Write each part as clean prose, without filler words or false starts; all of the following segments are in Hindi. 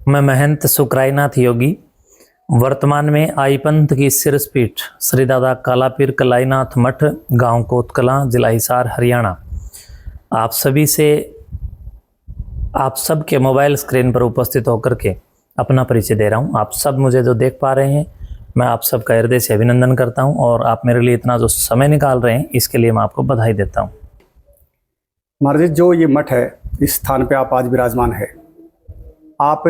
मैं महंत सुकराईनाथ योगी वर्तमान में आई पंथ की सिरसपीठ श्री दादा कालापीर कलाईनाथ मठ, गांव कोतकलां, जिला हिसार, हरियाणा, आप सब के मोबाइल स्क्रीन पर उपस्थित होकर के अपना परिचय दे रहा हूं। आप सब मुझे जो देख पा रहे हैं, मैं आप सबका हृदय से अभिनंदन करता हूं और आप मेरे लिए इतना जो समय निकाल रहे हैं इसके लिए मैं आपको बधाई देता हूं। महाराज जी, जो ये मठ है, इस स्थान पे आप आज विराजमान है, आप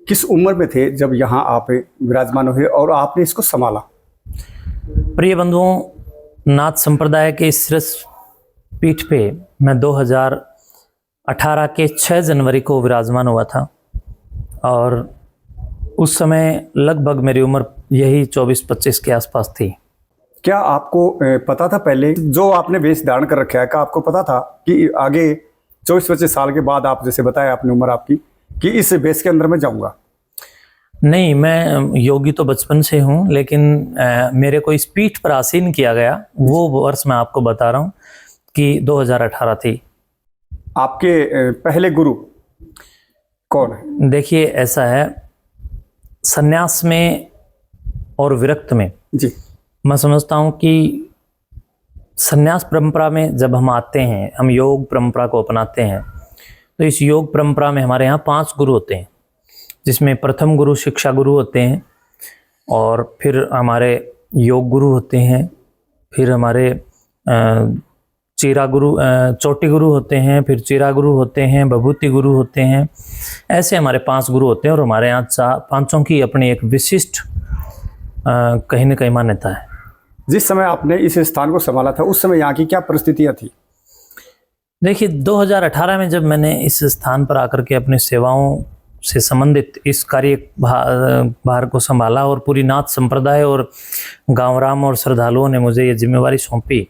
किस उम्र में थे जब यहाँ आप विराजमान हुए और आपने इसको संभाला? प्रिय बंधुओं, नाथ संप्रदाय के इस पीठ पे मैं 2018 के 6 जनवरी को विराजमान हुआ था और उस समय लगभग मेरी उम्र यही 24-25 के आसपास थी। क्या आपको पता था पहले, जो आपने वेश धारण कर रखा है, क्या आपको पता था कि आगे 24-25 साल के बाद, आप जैसे बताया आपने उम्र आपकी, कि इस वेश के अंदर मैं जाऊंगा? नहीं, मैं योगी तो बचपन से हूँ, लेकिन मेरे को इस पीठ पर आसीन किया गया वो वर्ष मैं आपको बता रहा हूँ कि 2018 थी। आपके पहले गुरु कौन है? देखिए, ऐसा है, सन्यास में और विरक्त में जी, मैं समझता हूँ कि सन्यास परंपरा में जब हम आते हैं, हम योग परंपरा को अपनाते हैं, तो इस योग परंपरा में हमारे यहाँ 5 गुरु होते हैं, जिसमें प्रथम गुरु शिक्षा गुरु होते हैं, और फिर हमारे योग गुरु होते हैं, फिर हमारे चीरा गुरु, चोटी गुरु होते हैं, फिर चीरा गुरु होते हैं, विभूति गुरु होते हैं। ऐसे हमारे 5 गुरु होते हैं और हमारे यहाँ पांचों की अपनी एक विशिष्ट कहीं न कहीं मान्यता है। जिस समय आपने इस स्थान को संभाला था, उस समय यहाँ की क्या परिस्थितियाँ थी? देखिए, 2018 में जब मैंने इस स्थान पर आकर के अपनी सेवाओं से संबंधित इस कार्य भार को संभाला और पूरी नाथ संप्रदाय और गांवराम और श्रद्धालुओं ने मुझे ये जिम्मेवारी सौंपी,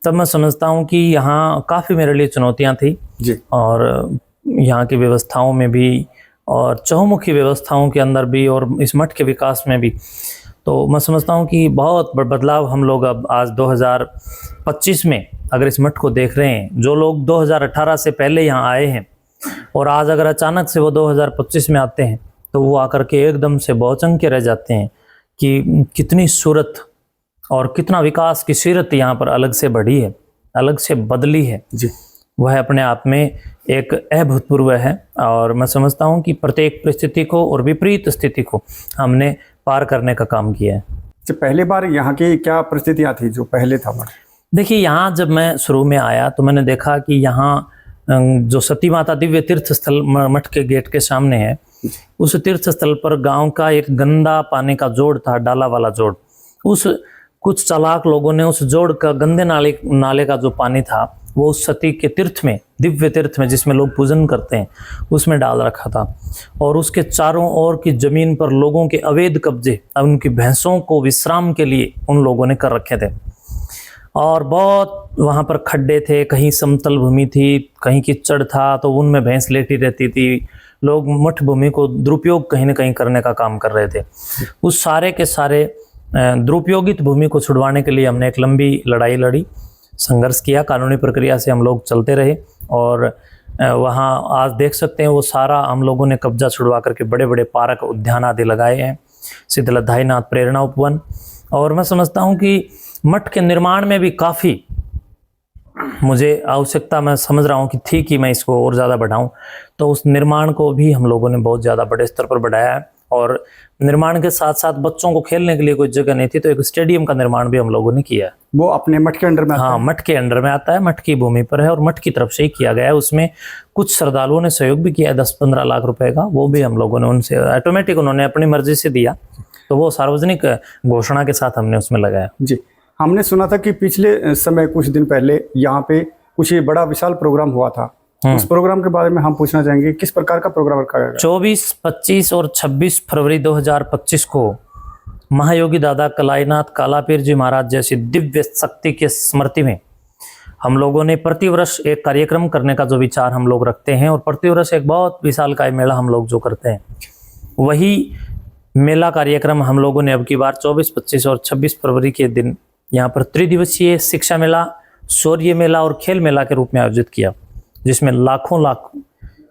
तब मैं समझता हूँ कि यहाँ काफ़ी मेरे लिए चुनौतियाँ थी जी, और यहाँ की व्यवस्थाओं में भी और चहुमुखी व्यवस्थाओं के अंदर भी और इस मठ के विकास में भी। तो मैं समझता हूँ कि बहुत बदलाव हम लोग अब आज 2025 में अगर इस मठ को देख रहे हैं, जो लोग 2018 से पहले यहाँ आए हैं और आज अगर अचानक से वो 2025 में आते हैं, तो वो आकर के एकदम से बहुचंके रह जाते हैं कि कितनी सूरत और कितना विकास की सीरत यहाँ पर अलग से बढ़ी है, अलग से बदली है। जी, वह अपने आप में एक अभूतपूर्व है और मैं समझता हूँ कि प्रत्येक परिस्थिति को और विपरीत स्थिति को हमने पार करने का काम किया है। तो पहली बार यहाँ की क्या परिस्थितियाँ थी जो पहले था मठ? देखिए, यहाँ जब मैं शुरू में आया तो मैंने देखा कि यहाँ जो सती माता दिव्य तीर्थ स्थल मठ के गेट के सामने है, उस तीर्थ स्थल पर गांव का एक गंदा पानी का जोड़ था, डाला वाला जोड़। उस कुछ चालाक लोगों ने उस जोड़ का, गंदे नाले का जो पानी था, वो उस सती के तीर्थ में, दिव्य तीर्थ में जिसमें लोग पूजन करते हैं, उसमें डाल रखा था और उसके चारों ओर की जमीन पर लोगों के अवैध कब्जे, उनकी भैंसों को विश्राम के लिए उन लोगों ने कर रखे थे और बहुत वहाँ पर खड्डे थे, कहीं समतल भूमि थी, कहीं कीचड़ था, तो उनमें भैंस लेटी रहती थी। लोग मठ भूमि को दुरुपयोग कहीं न कहीं करने का काम कर रहे थे। उस सारे के सारे दुरुपयोगित भूमि को छुड़वाने के लिए हमने एक लंबी लड़ाई लड़ी, संघर्ष किया, कानूनी प्रक्रिया से हम लोग चलते रहे और वहाँ आज देख सकते हैं वो सारा हम लोगों ने कब्जा छुड़वा करके बड़े बड़े पार्क, उद्यान आदि लगाए हैं, सिद्धलधाईनाथ प्रेरणा उपवन। और मैं समझता हूँ कि मठ के निर्माण में भी काफ़ी मुझे आवश्यकता, मैं समझ रहा हूँ कि थी कि मैं इसको और ज़्यादा बढ़ाऊँ, तो उस निर्माण को भी हम लोगों ने बहुत ज़्यादा बड़े स्तर पर बढ़ाया है। और निर्माण के साथ साथ बच्चों को खेलने के लिए कोई जगह नहीं थी, तो एक स्टेडियम का निर्माण भी हम लोगों ने किया है। वो अपने मठ के अंडर में आता है? हाँ, मठ के अंडर में आता है, मठ की भूमि पर है और मठ की तरफ से ही किया गया है। उसमें कुछ श्रद्धालुओं ने सहयोग भी किया है 10-15 लाख रुपए का, वो भी हम लोगों ने उनसे ऑटोमेटिक, उन्होंने अपनी मर्जी से दिया, तो वो सार्वजनिक घोषणा के साथ हमने उसमें लगाया। जी, हमने सुना था कि पिछले समय कुछ दिन पहले यहाँ पे कुछ बड़ा विशाल प्रोग्राम हुआ था, उस प्रोग्राम के बारे में हम पूछना चाहेंगे, किस प्रकार का प्रोग्राम रखा गया? 24, 25 और 26 फरवरी 2025 को महायोगी दादा कलाईनाथ कालापीर जी महाराज जैसी दिव्य शक्ति के स्मृति में हम लोगों ने प्रतिवर्ष एक कार्यक्रम करने का जो विचार हम लोग रखते हैं और प्रतिवर्ष एक बहुत विशालकाय मेला हम लोग जो करते हैं, वही मेला कार्यक्रम हम लोगों ने अब की बार 24, 25 और 26 फरवरी के दिन यहाँ पर त्रिदिवसीय शिक्षा मेला, शौर्य मेला और खेल मेला के रूप में आयोजित किया, जिसमें लाखों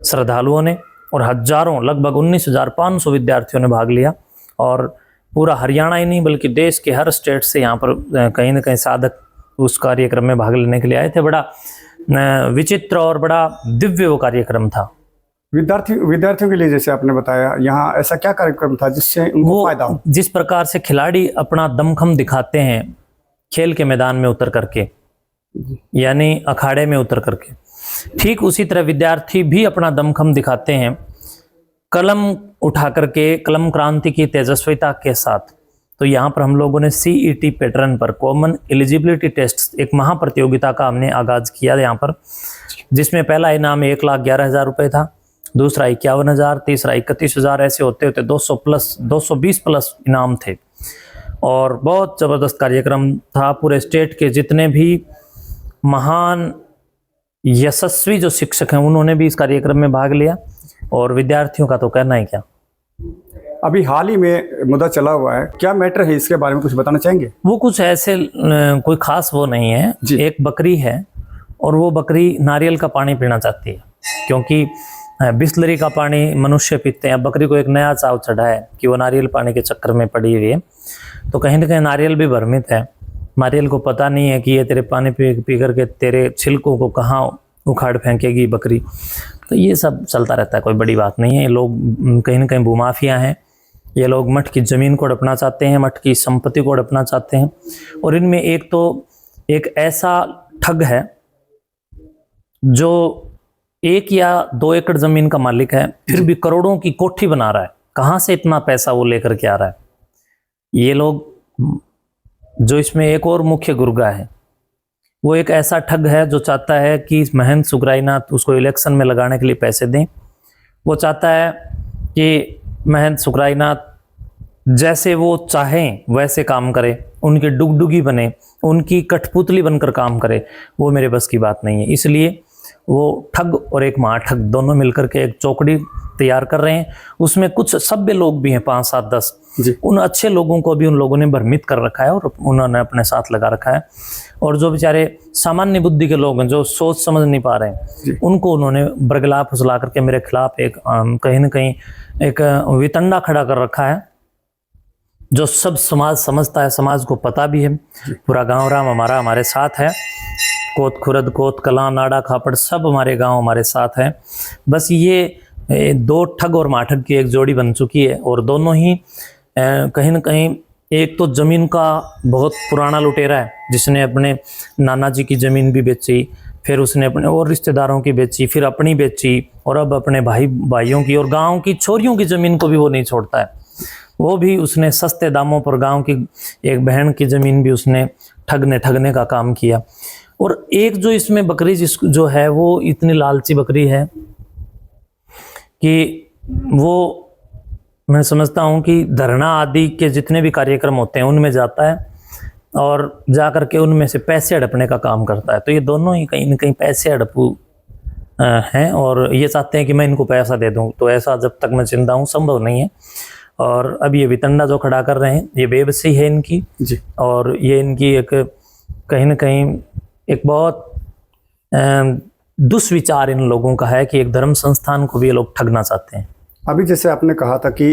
श्रद्धालुओं ने और हजारों, लगभग 19,500 विद्यार्थियों ने भाग लिया। और पूरा हरियाणा ही नहीं बल्कि देश के हर स्टेट से यहाँ पर कहीं ना कहीं साधक उस कार्यक्रम में भाग लेने के लिए आए थे। बड़ा विचित्र और बड़ा दिव्य वो कार्यक्रम था। विद्यार्थियों के लिए जैसे आपने बताया, यहाँ ऐसा क्या कार्यक्रम था जिससे उनको फायदा हो? जिस प्रकार से खिलाड़ी अपना दमखम दिखाते हैं खेल के मैदान में उतर करके, यानी अखाड़े में उतर करके, ठीक उसी तरह विद्यार्थी भी अपना दमखम दिखाते हैं कलम उठा करके, कलम क्रांति की तेजस्विता के साथ। तो यहाँ पर हम लोगों ने CET पैटर्न पर, कॉमन एलिजिबिलिटी टेस्ट, एक महाप्रतियोगिता का हमने आगाज किया यहाँ पर, जिसमें पहला इनाम 1,11,000 रुपये था, दूसरा 51,000, तीसरा 31,000, ऐसे होते होते 220 प्लस इनाम थे। और बहुत ज़बरदस्त कार्यक्रम था। पूरे स्टेट के जितने भी महान यशस्वी जो शिक्षक हैं उन्होंने भी इस कार्यक्रम में भाग लिया, और विद्यार्थियों का तो कहना ही क्या। अभी हाल ही में मुद्दा चला हुआ है, क्या मैटर है इसके बारे में कुछ बताना चाहेंगे? वो कुछ ऐसे कोई खास वो नहीं है। एक बकरी है और वो बकरी नारियल का पानी पीना चाहती है, क्योंकि बिस्लरी का पानी मनुष्य पीते हैं। अब बकरी को एक नया चाव चढ़ा है कि वो नारियल पानी के चक्कर में पड़ी हुई है। तो कहीं ना कहीं नारियल भी भ्रमित है। नारियल को पता नहीं है कि ये तेरे पानी पी करके तेरे छिलकों को कहाँ उखाड़ फेंकेगी बकरी। तो ये सब चलता रहता है, कोई बड़ी बात नहीं है। ये लोग कहीं ना कहीं भूमाफिया हैं। ये लोग मठ की ज़मीन को हड़पना चाहते हैं, मठ की संपत्ति को हड़पना चाहते हैं। और इनमें एक ऐसा ठग है जो 1 या 2 एकड़ ज़मीन का मालिक है, फिर भी करोड़ों की कोठी बना रहा है। कहाँ से इतना पैसा वो लेकर के आ रहा है? ये लोग, जो इसमें एक और मुख्य गुर्गा है, वो एक ऐसा ठग है जो चाहता है कि महंत सुखराईनाथ उसको इलेक्शन में लगाने के लिए पैसे दें। वो चाहता है कि महंत सुखराईनाथ जैसे वो चाहें वैसे काम करे, उनकी डुगडुगी बने, उनकी कठपुतली बनकर काम करे। वो मेरे बस की बात नहीं है। इसलिए वो ठग और एक महाठग दोनों मिलकर के एक चौकड़ी तैयार कर रहे हैं। उसमें कुछ सभ्य लोग भी हैं, 5, 7, 10। उन अच्छे लोगों को भी उन लोगों ने भ्रमित कर रखा है और उन्होंने अपने साथ लगा रखा है। और जो बेचारे सामान्य बुद्धि के लोग हैं, जो सोच समझ नहीं पा रहे हैं, उनको उन्होंने बरगला फुसला करके मेरे खिलाफ एक कहीं ना कहीं एक वितंडा खड़ा कर रखा है, जो सब समाज समझता है, समाज को पता भी है। पूरा गाँव राम हमारे साथ है। कोत खुरद, कोत कलां, नाड़ा खापड़, सब हमारे गांव हमारे साथ हैं। बस ये 2 ठग और माठग की एक जोड़ी बन चुकी है। और दोनों ही कहीं ना कहीं, एक तो ज़मीन का बहुत पुराना लुटेरा है, जिसने अपने नाना जी की ज़मीन भी बेची, फिर उसने अपने और रिश्तेदारों की बेची, फिर अपनी बेची, और अब अपने भाइयों की और गाँव की छोरियों की ज़मीन को भी वो नहीं छोड़ता है। वो भी उसने सस्ते दामों पर गाँव की एक बहन की ज़मीन भी उसने ठगने का काम किया। और एक जो इसमें बकरी जो है वो इतनी लालची बकरी है कि वो, मैं समझता हूँ कि धरना आदि के जितने भी कार्यक्रम होते हैं उनमें जाता है और जा कर के उनमें से पैसे हड़पने का काम करता है। तो ये दोनों ही कहीं ना कहीं पैसे हड़पू हैं और ये चाहते हैं कि मैं इनको पैसा दे दूँ। तो ऐसा जब तक मैं जिंदा हूँ संभव नहीं है। और अब ये वितंडा जो खड़ा कर रहे हैं, ये बेबसी है इनकी जी। और ये इनकी एक कहीं ना कहीं एक बहुत दुष्विचार इन लोगों का है कि एक धर्म संस्थान को भी ये लोग ठगना चाहते हैं। अभी जैसे आपने कहा था कि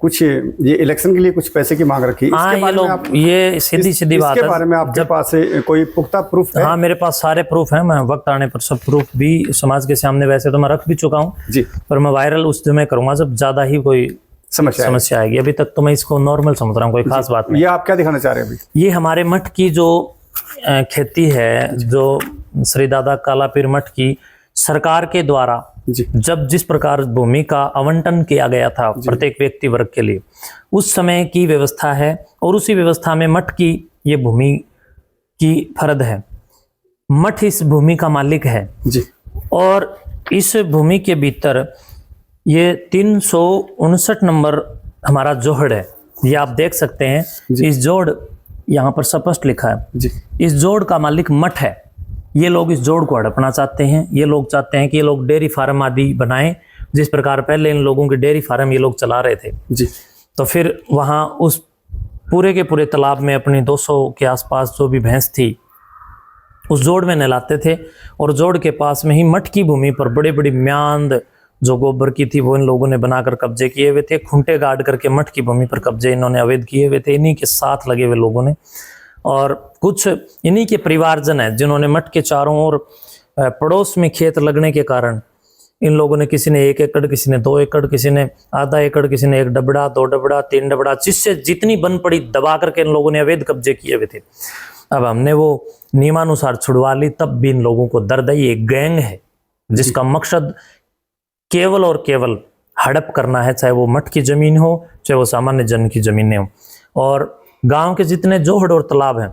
कुछ ये इलेक्शन के लिए कुछ पैसे की मांग रखी, हाँ, ये लोग, ये सीधी बात है। इसके बारे में आपके पास कोई पुख्ता प्रूफ है? हाँ, मेरे पास सारे प्रूफ हैं। मैं वक्त आने पर सब प्रूफ भी समाज के सामने वैसे तो मैं रख भी चुका हूँ जी, पर मैं वायरल उस समय करूंगा जब ज्यादा ही कोई समस्या आएगी। अभी तक तो मैं इसको नॉर्मल समझ रहा हूँ, कोई खास बात नहीं। ये आप क्या दिखाना चाह रहे हैं अभी? ये हमारे मठ की जो खेती है, जो श्री दादा कालापीर मठ की सरकार के द्वारा जब जिस प्रकार भूमि का आवंटन किया गया था प्रत्येक व्यक्ति वर्ग के लिए, उस समय की व्यवस्था है और उसी व्यवस्था में मठ की ये भूमि की फर्द है। मठ इस भूमि का मालिक है जी। और इस भूमि के भीतर ये 359 नंबर हमारा जोड़ है, ये आप देख सकते हैं। इस जोड़ यहाँ पर स्पष्ट लिखा है जी। इस जोड़ का मालिक मठ है। ये लोग इस जोड़ को हड़पना चाहते हैं। ये लोग चाहते हैं कि ये लोग डेयरी फार्म आदि बनाएं, जिस प्रकार पहले इन लोगों के डेयरी फार्म ये लोग चला रहे थे जी। तो फिर वहाँ उस पूरे के पूरे तालाब में अपनी 200 के आसपास जो भी भैंस थी उस जोड़ में नहलाते थे। और जोड़ के पास में ही मठ की भूमि पर बड़े बड़े म्यांद जो गोबर की थी वो इन लोगों ने बनाकर कब्जे किए हुए थे। खुंटे गाड़ करके मठ की भूमि पर कब्जे इन्होंने अवैध किए हुए थे, इन्हीं के साथ लगे हुए लोगों ने। और कुछ इन्हीं के परिवारजन हैं जिन्होंने मठ के चारों ओर पड़ोस में खेत लगने के कारण इन लोगों ने, किसी ने 1 एकड़, किसी ने 2 एकड़, किसी ने आधा एकड़, किसी ने 1 डबड़ा, 2 डबड़ा, 3 डबड़ा, जिससे जितनी बन पड़ी दबा करके इन लोगों ने अवैध कब्जे किए हुए थे। अब हमने वो नियमानुसार छुड़वा ली, तब भी इन लोगों को दर्द है। ये गैंग है जिसका मकसद केवल और केवल हड़प करना है, चाहे वो मठ की जमीन हो, चाहे वो सामान्य जन की जमीनें हो। और गांव के जितने जोहड़ और तालाब हैं,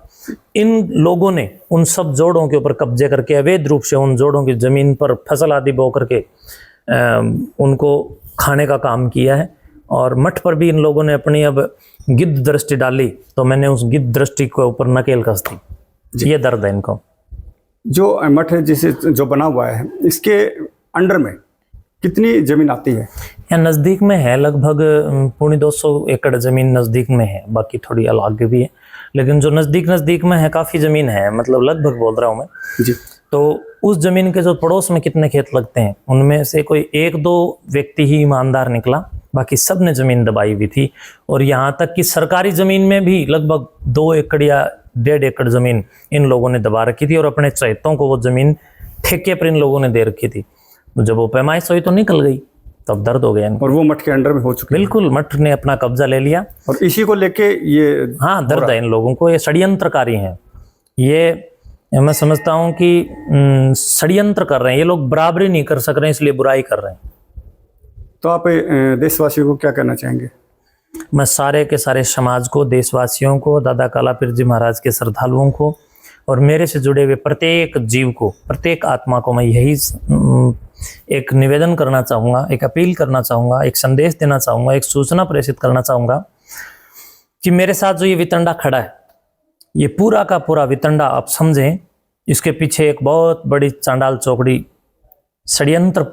इन लोगों ने उन सब जोड़ों के ऊपर कब्जे करके अवैध रूप से उन जोड़ों की जमीन पर फसल आदि बो करके उनको खाने का काम किया है। और मठ पर भी इन लोगों ने अपनी अब गिद्ध दृष्टि डाली, तो मैंने उस गिद्ध दृष्टि के ऊपर नकेल कस दी। ये दर्द है इनको। जो मठ है जिसे जो बना हुआ है, इसके अंडर में कितनी जमीन आती है? यहाँ नज़दीक में है लगभग 250 एकड़ जमीन नज़दीक में है, बाकी थोड़ी आगे भी है, लेकिन जो नज़दीक में है काफ़ी ज़मीन है, मतलब लगभग बोल रहा हूँ मैं जी। तो उस ज़मीन के जो पड़ोस में कितने खेत लगते हैं, उनमें से कोई 1-2 व्यक्ति ही ईमानदार निकला, बाकी सब ने ज़मीन दबाई हुई थी। और यहाँ तक कि सरकारी ज़मीन में भी लगभग 2 एकड़ या 1.5 एकड़ ज़मीन इन लोगों ने दबा रखी थी, और अपने चहेतों को वो ज़मीन ठेके पर इन लोगों ने दे रखी थी। जब वो पैमाइश हुई तो निकल गई, तब दर्द हो गया इनको। और वो मठ के अंडर में हो चुके हैं। बिल्कुल, मठ ने अपना कब्जा ले लिया, और इसी को लेके ये हाँ दर्द है इन लोगों को। ये षड्यंत्रकारी हैं, ये मैं समझता हूँ कि षड्यंत्र कर रहे हैं ये लोग, बराबरी नहीं कर सक रहे हैं इसलिए बुराई कर रहे हैं। तो आप देशवासियों को क्या कहना चाहेंगे? मैं सारे के सारे समाज को, देशवासियों को, दादा कालापीर जी महाराज के श्रद्धालुओं को और मेरे से जुड़े हुए प्रत्येक जीव को, प्रत्येक आत्मा को मैं यही एक निवेदन करना चाहूँगा, एक अपील करना चाहूँगा, एक संदेश देना चाहूँगा, एक सूचना प्रेषित करना चाहूँगा कि मेरे साथ जो ये वितंडा खड़ा है, ये पूरा का पूरा वितंडा आप समझें, इसके पीछे एक बहुत बड़ी चांडाल चौकड़ी षड्यंत्र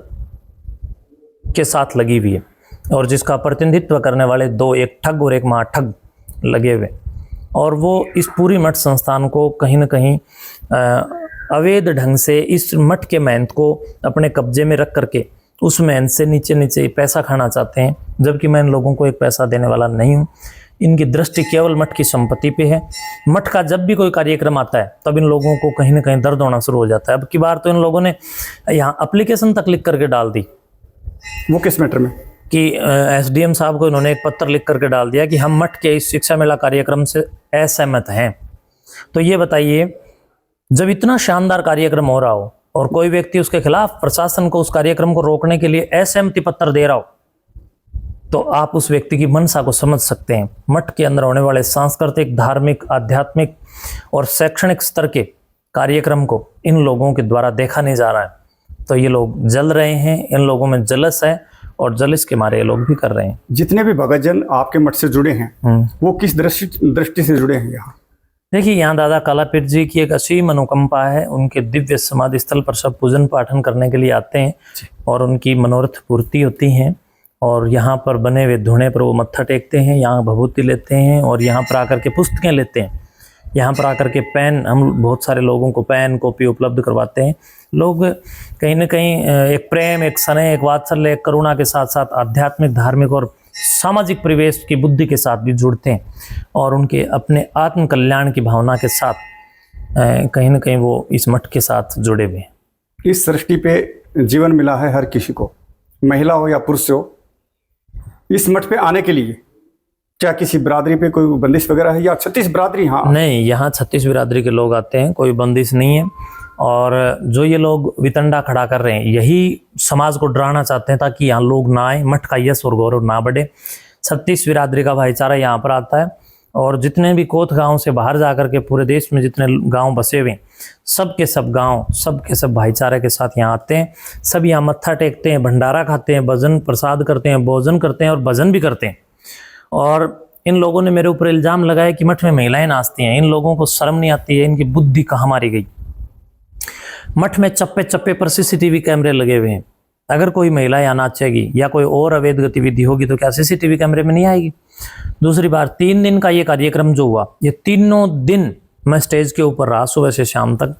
के साथ लगी हुई है, और जिसका प्रतिनिधित्व करने वाले 2, एक ठग और एक महाठग लगे हुए, और वो इस पूरी मठ संस्थान को कहीं ना कहीं अवैध ढंग से इस मठ के महंत को अपने कब्जे में रख करके उस महंत से नीचे पैसा खाना चाहते हैं, जबकि मैं इन लोगों को एक पैसा देने वाला नहीं हूँ। इनकी दृष्टि केवल मठ की संपत्ति पे है। मठ का जब भी कोई कार्यक्रम आता है तब इन लोगों को कहीं ना कहीं दर्द होना शुरू हो जाता है। अब की बार तो इन लोगों ने यहाँ एप्लीकेशन तक लिख करके डाल दी। वो किस मैटर में? कि एसडीएम साहब को इन्होंने एक पत्र लिख करके डाल दिया कि हम मठ के इस शिक्षा मेला कार्यक्रम से असहमत हैं। तो ये बताइए, जब इतना शानदार कार्यक्रम हो रहा हो और कोई व्यक्ति उसके खिलाफ प्रशासन को उस कार्यक्रम को रोकने के लिए असहमति पत्र दे रहा हो, तो आप उस व्यक्ति की मनसा को समझ सकते हैं। मठ के अंदर होने वाले सांस्कृतिक, धार्मिक, आध्यात्मिक और शैक्षणिक स्तर के कार्यक्रम को इन लोगों के द्वारा देखा नहीं जा रहा है, तो ये लोग जल रहे हैं, इन लोगों में जलस है और जलस के मारे ये लोग भी कर रहे हैं। जितने भी भगतजन आपके मठ से जुड़े हैं वो किस दृष्टि से जुड़े हैं यहाँ? देखिए, यहाँ दादा कालापीर जी की एक असीम अनुकंपा है। उनके दिव्य समाधि स्थल पर सब पूजन पाठन करने के लिए आते हैं और उनकी मनोरथ पूर्ति होती हैं, और यहाँ पर बने हुए धुने पर वो मत्था टेकते हैं, यहाँ भभूति लेते हैं और यहाँ पर आकर के पुस्तकें लेते हैं। यहाँ पर आकर के पेन, हम बहुत सारे लोगों को पेन कॉपी उपलब्ध करवाते हैं। लोग कहीं ना कहीं एक प्रेम, एक स्नेह, एक वात्सल्य, एक करुणा के साथ साथ आध्यात्मिक, धार्मिक और सामाजिक परिवेश की बुद्धि के साथ भी जुड़ते हैं, और उनके अपने आत्म कल्याण की भावना के साथ कहीं ना कहीं वो इस मठ के साथ जुड़े हुए हैं। इस सृष्टि पे जीवन मिला है हर किसी को, महिला हो या पुरुष हो। इस मठ पे आने के लिए क्या किसी बिरादरी पे कोई बंदिश वगैरह है या 36 बिरादरी? हाँ, नहीं, यहाँ 36 बिरादरी के लोग आते हैं, कोई बंदिश नहीं है। और जो ये लोग वितंडा खड़ा कर रहे हैं, यही समाज को डराना चाहते हैं ताकि यहाँ लोग ना आए, मठ का यश और गौरव ना बढ़े। 36 बिरादरी का भाईचारा यहाँ पर आता है, और जितने भी कोत गांव से बाहर जाकर के पूरे देश में जितने गांव बसे हुए हैं, सब के सब गांव, सब के सब भाईचारे के साथ यहाँ आते हैं। सब यहाँ मत्था टेकते हैं, भंडारा खाते हैं, भजन प्रसाद करते हैं, भोजन करते हैं और भजन भी करते हैं। और इन लोगों ने मेरे ऊपर इल्ज़ाम लगाया कि मठ में महिलाएं नाचती हैं। इन लोगों को शर्म नहीं आती है, इनकी बुद्धि कहाँ मारी गई। मठ में चप्पे चप्पे पर सीसीटीवी कैमरे लगे हुए हैं। अगर कोई महिला यहाँ नाचेगी या कोई और अवैध गतिविधि होगी तो क्या सीसीटीवी कैमरे में नहीं आएगी? दूसरी बार 3 दिन का ये कार्यक्रम जो हुआ, ये तीनों दिन मैं स्टेज के ऊपर रहा, सुबह से शाम तक,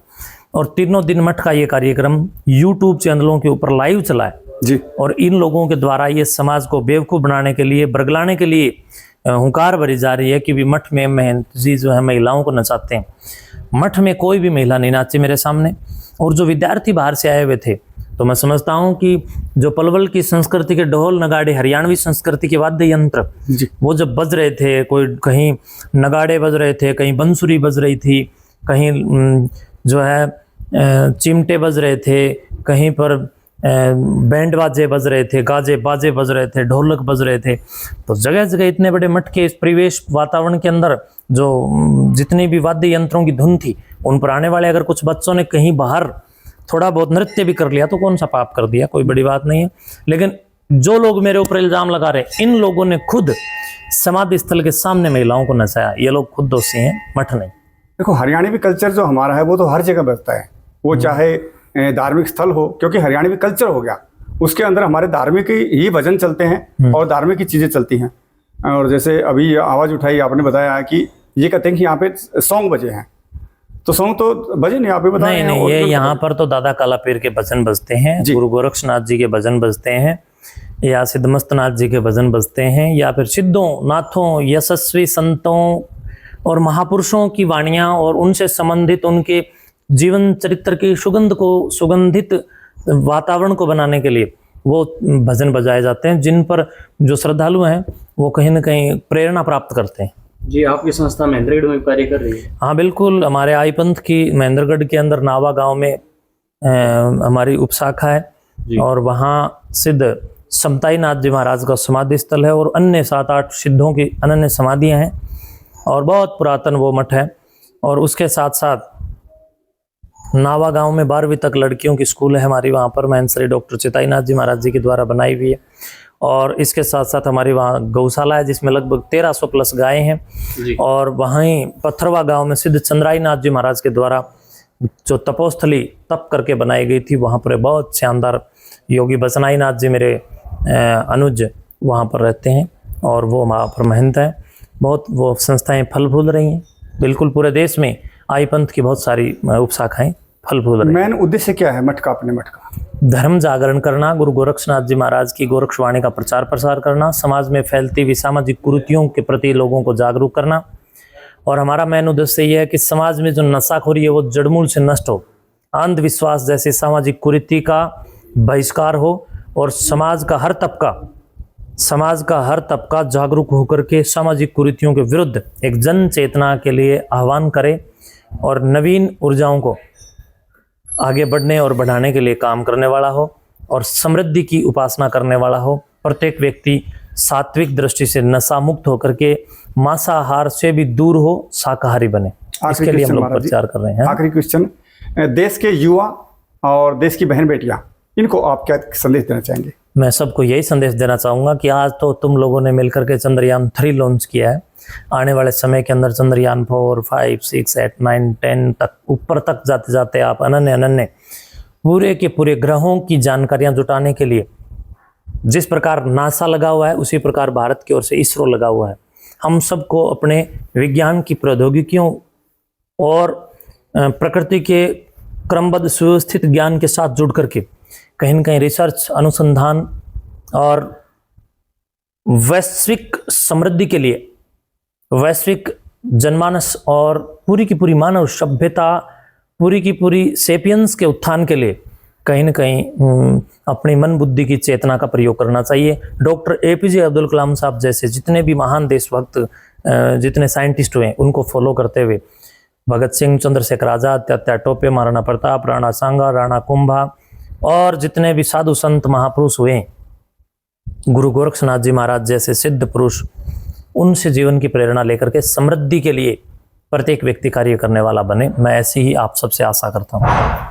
और तीनों दिन मठ का ये कार्यक्रम यूट्यूब चैनलों के ऊपर लाइव चला है। जी। और इन लोगों के द्वारा ये समाज को बेवकूफ़ बनाने के लिए, बरगलाने के लिए हुंकार भरी जा रही है कि भी मठ में मेहनती जो है महिलाओं को नचाते हैं। मठ में कोई भी महिला नहीं नाची मेरे सामने। और जो विद्यार्थी बाहर से आए हुए थे, तो मैं समझता हूँ कि जो पलवल की संस्कृति के ढोल नगाड़े, हरियाणवी संस्कृति के वाद्य यंत्र, वो जब बज रहे थे, कोई कहीं नगाड़े बज रहे थे, कहीं बंसुरी बज रही थी, कहीं जो है चिमटे बज रहे थे, कहीं पर बैंड बाजे बज रहे थे, गाजे बाजे बज रहे थे, ढोलक बज रहे थे। तो जगह जगह इतने बड़े मठ के इस परिवेश वातावरण के अंदर जो जितनी भी वाद्य यंत्रों की धुन थी, उन पर आने वाले अगर कुछ बच्चों ने कहीं बाहर थोड़ा बहुत नृत्य भी कर लिया तो कौन सा पाप कर दिया, कोई बड़ी बात नहीं है। लेकिन जो लोग मेरे ऊपर इल्जाम लगा रहे, इन लोगों ने खुद समाधि स्थल के सामने महिलाओं को नचाया। ये लोग खुद दोषी हैं, मठ नहीं। देखो, हरियाणवी कल्चर जो हमारा है वो तो हर जगह बजता है, वो चाहे धार्मिक स्थल हो, क्योंकि हरियाणवी कल्चर हो गया, उसके अंदर हमारे धार्मिक ही भजन चलते हैं और धार्मिक ही चीज़ें चलती हैं। और जैसे अभी आवाज़ उठाई आपने, बताया कि ये कहते हैं कि यहाँ पे सॉन्ग बजे हैं, तो सॉन्ग तो बजे नहीं, आप भी बताएं। नहीं, ये यहाँ पर तो दादा काला पीर के भजन बजते हैं, गुरु गोरक्षनाथ जी के भजन बजते हैं, या सिद्धमस्तनाथ जी के भजन बजते हैं, या फिर सिद्धों, नाथों, यशस्वी संतों और महापुरुषों की वाणियाँ और उनसे संबंधित उनके जीवन चरित्र की सुगंध को, सुगंधित वातावरण को बनाने के लिए वो भजन बजाए जाते हैं, जिन पर जो श्रद्धालु हैं वो कहीं ना कहीं प्रेरणा प्राप्त करते हैं। जी, आपकी संस्था महेंद्रगढ़ में कार्य कर रही है? हाँ बिल्कुल, हमारे आई पंथ की महेंद्रगढ़ के अंदर नावा गांव में हमारी उपशाखा है, और वहाँ सिद्ध समताई नाथ जी महाराज का समाधि स्थल है, और अन्य 7-8 सिद्धों की अनन्य समाधियाँ हैं, और बहुत पुरातन वो मठ है। और उसके साथ साथ नावा गांव में 12वीं तक लड़कियों की स्कूल है हमारी, वहाँ पर महंत श्री डॉक्टर चिताई नाथ जी महाराज जी के द्वारा बनाई हुई है। और इसके साथ साथ हमारी वहाँ गौशाला है जिसमें लगभग 1300 प्लस गायें हैं। और वहीं पत्थरवा गांव में सिद्ध चंद्राई नाथ जी महाराज के द्वारा जो तपोस्थली तप करके बनाई गई थी, वहाँ पर बहुत शानदार योगी बसनाई नाथ जी मेरे अनुज वहाँ पर रहते हैं, और वो वहाँ पर महंत हैं। बहुत वो संस्थाएं फल फूल रही हैं, बिल्कुल पूरे देश में आई पंथ की बहुत सारी उपशाखाएं फल फूल रही हैं। मेन उद्देश्य क्या है मठ का, अपने मठ का? धर्म जागरण करना, गुरु गोरक्षनाथ जी महाराज की गोरक्षवाणी का प्रचार प्रसार करना, समाज में फैलती हुई सामाजिक कुरीतियों के प्रति लोगों को जागरूक करना। और हमारा मेन उद्देश्य ये है कि समाज में जो नशाखोरी है वो जड़मूल से नष्ट हो, अंधविश्वास जैसी सामाजिक कुरीति का बहिष्कार हो, और समाज का हर तबका जागरूक होकर के सामाजिक कुरीतियों के विरुद्ध एक जन चेतना के लिए आह्वान करे, और नवीन ऊर्जाओं को आगे बढ़ने और बढ़ाने के लिए काम करने वाला हो, और समृद्धि की उपासना करने वाला हो। प्रत्येक व्यक्ति सात्विक दृष्टि से नशा मुक्त होकर के मांसाहार से भी दूर हो, शाकाहारी बने, इसके लिए हम लोग प्रचार कर रहे हैं। आखिरी क्वेश्चन, देश के युवा और देश की बहन बेटियां, इनको आप क्या संदेश देना चाहेंगे? मैं सबको यही संदेश देना चाहूँगा कि आज तो तुम लोगों ने मिलकर के चंद्रयान 3 लॉन्च किया है। आने वाले समय के अंदर चंद्रयान 4, 5, 6, 8, 9, 10 तक ऊपर तक जाते जाते आप अनन्य पूरे के पूरे ग्रहों की जानकारियां जुटाने के लिए जिस प्रकार नासा लगा हुआ है, उसी प्रकार भारत की ओर से इसरो लगा हुआ है। हम सबको अपने विज्ञान की प्रौद्योगिकियों और प्रकृति के क्रमबद्ध सुव्यवस्थित ज्ञान के साथ जुड़ करके कहीं न कहीं रिसर्च, अनुसंधान और वैश्विक समृद्धि के लिए, वैश्विक जनमानस और पूरी की पूरी मानव सभ्यता, पूरी की पूरी सेपियंस के उत्थान के लिए कहीं न कहीं अपनी मन बुद्धि की चेतना का प्रयोग करना चाहिए। डॉक्टर APJ अब्दुल कलाम साहब जैसे जितने भी महान देशभक्त, जितने साइंटिस्ट हुए, उनको फॉलो करते हुए भगत सिंह, चंद्रशेखर आज़ाद, तात्या टोपे, महाराणा प्रताप, राणा सांगा, राणा कुंभा और जितने भी साधु संत महापुरुष हुए, गुरु गोरक्षनाथ जी महाराज जैसे सिद्ध पुरुष, उनसे जीवन की प्रेरणा लेकर के समृद्धि के लिए प्रत्येक व्यक्ति कार्य करने वाला बने। मैं ऐसी ही आप सबसे आशा करता हूँ।